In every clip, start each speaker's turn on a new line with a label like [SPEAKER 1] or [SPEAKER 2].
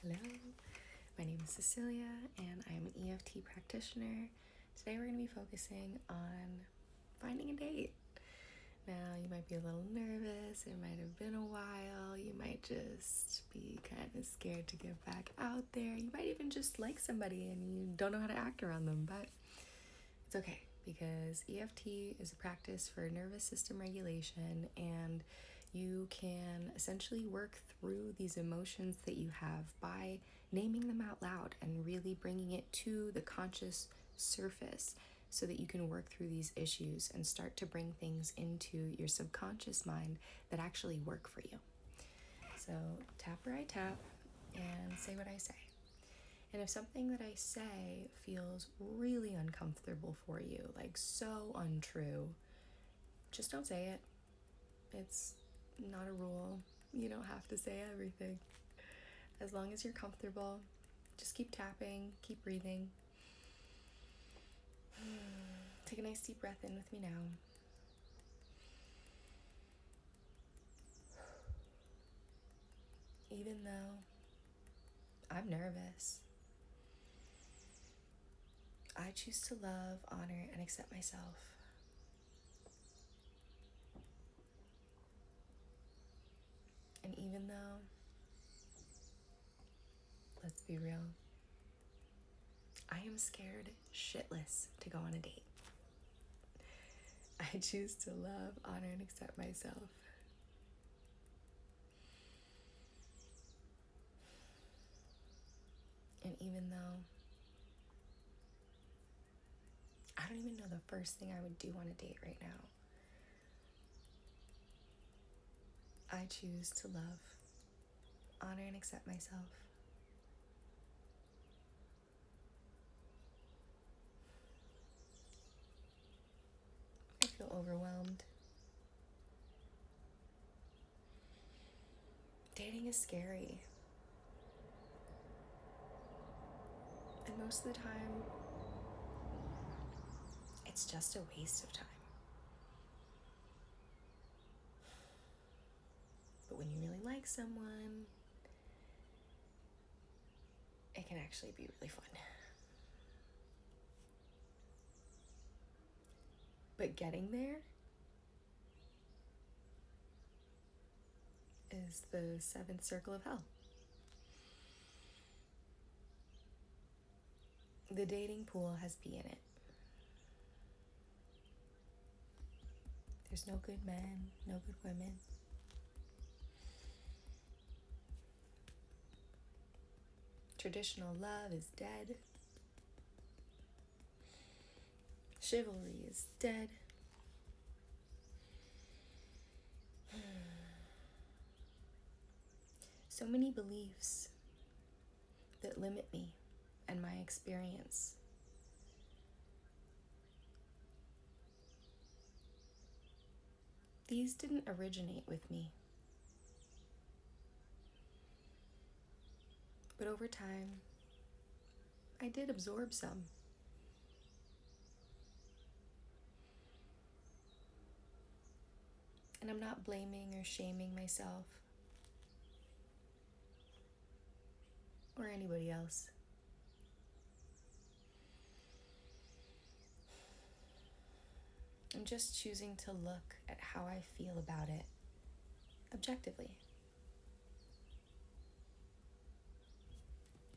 [SPEAKER 1] Hello, my name is Cecilia and I am an EFT practitioner. Today we're going to be focusing on finding a date. Now, you might be a little nervous, it might have been a while, you might just be kind of scared to get back out there, you might even just like somebody and you don't know how to act around them, but it's okay because EFT is a practice for nervous system regulation, and you can essentially work through these emotions that you have by naming them out loud and really bringing it to the conscious surface so that you can work through these issues and start to bring things into your subconscious mind that actually work for you. So tap where I tap and say what I say. And if something that I say feels really uncomfortable for you, like so untrue, just don't say it. It's not a rule. You don't have to say everything. As long as you're comfortable, just keep tapping, keep breathing. Take a nice deep breath in with me now. Even though I'm nervous, I choose to love, honor, and accept myself. And even though, let's be real, I am scared shitless to go on a date, I choose to love, honor, and accept myself. And even though I don't even know the first thing I would do on a date right now, I choose to love, honor, and accept myself. I feel overwhelmed. Dating is scary. And most of the time, it's just a waste of time. But when you really like someone, it can actually be really fun. But getting there is the seventh circle of hell. The dating pool has pee in it. There's no good men, no good women. Traditional love is dead. Chivalry is dead. So many beliefs that limit me and my experience. These didn't originate with me. But over time, I did absorb some. And I'm not blaming or shaming myself or anybody else. I'm just choosing to look at how I feel about it objectively,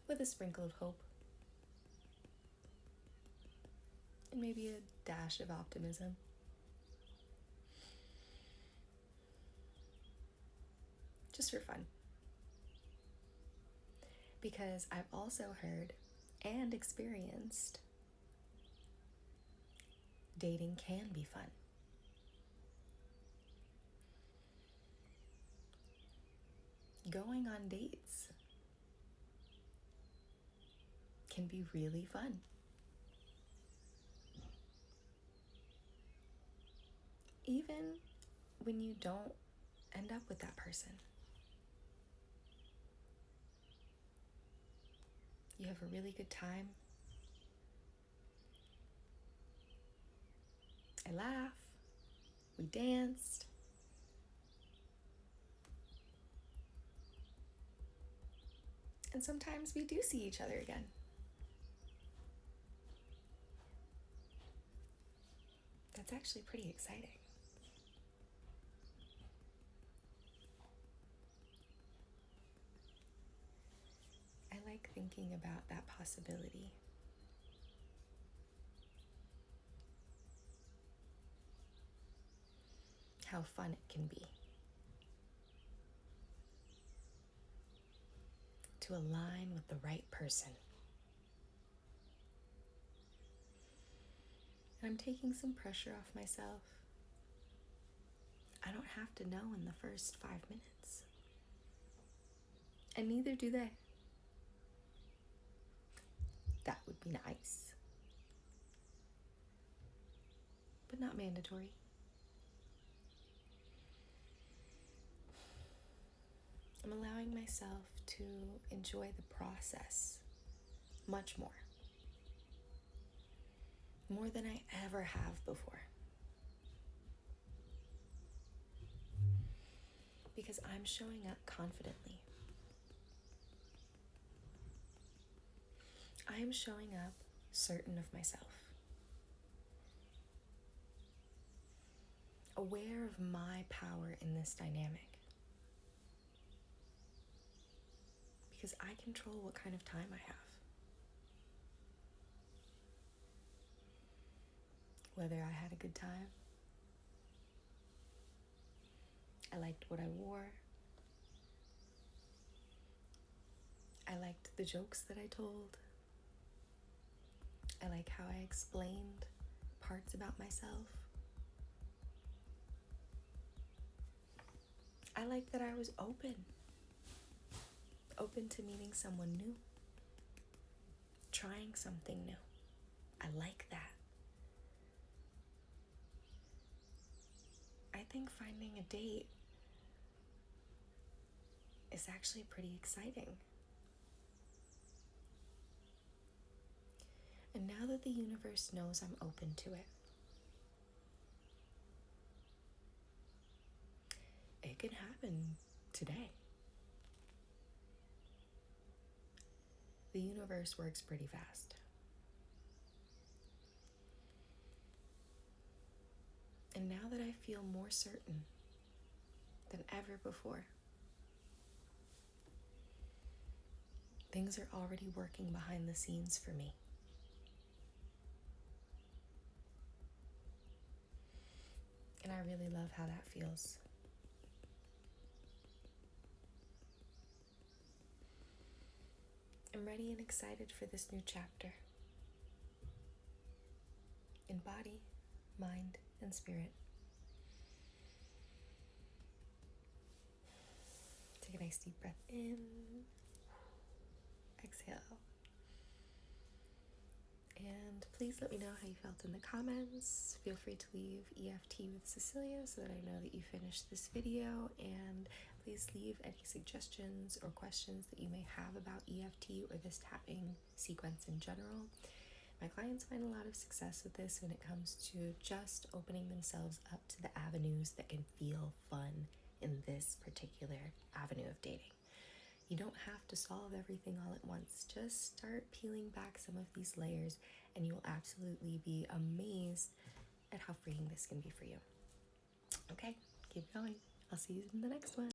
[SPEAKER 1] with a sprinkle of hope and maybe a dash of optimism. Just for fun. Because I've also heard and experienced dating can be fun. Going on dates can be really fun. Even when you don't end up with that person. You have a really good time. I laugh. We danced. And sometimes we do see each other again. That's actually pretty exciting. I like thinking about that possibility. How fun it can be to align with the right person. And I'm taking some pressure off myself. I don't have to know in the first 5 minutes. And neither do they. That would be nice. But not mandatory. I'm allowing myself to enjoy the process much more. More than I ever have before. Because I'm showing up confidently. I am showing up certain of myself. Aware of my power in this dynamic. Because I control what kind of time I have. Whether I had a good time, I liked what I wore, I liked the jokes that I told, I like how I explained parts about myself. I like that I was open to meeting someone new, trying something new. I like that. I think finding a date is actually pretty exciting. And now that the universe knows I'm open to it, it can happen today. The universe works pretty fast. And now that I feel more certain than ever before, things are already working behind the scenes for me. And I really love how that feels. I'm ready and excited for this new chapter. In body, mind, and spirit. Take a nice deep breath in. Exhale. And please let me know how you felt in the comments. Feel free to leave EFT with Cecilia so that I know that you finished this video. And please leave any suggestions or questions that you may have about EFT or this tapping sequence in general. My clients find a lot of success with this when it comes to just opening themselves up to the avenues that can feel fun in this particular avenue of dating. You don't have to solve everything all at once. Just start peeling back some of these layers and you will absolutely be amazed at how freeing this can be for you. Okay, keep going. I'll see you in the next one.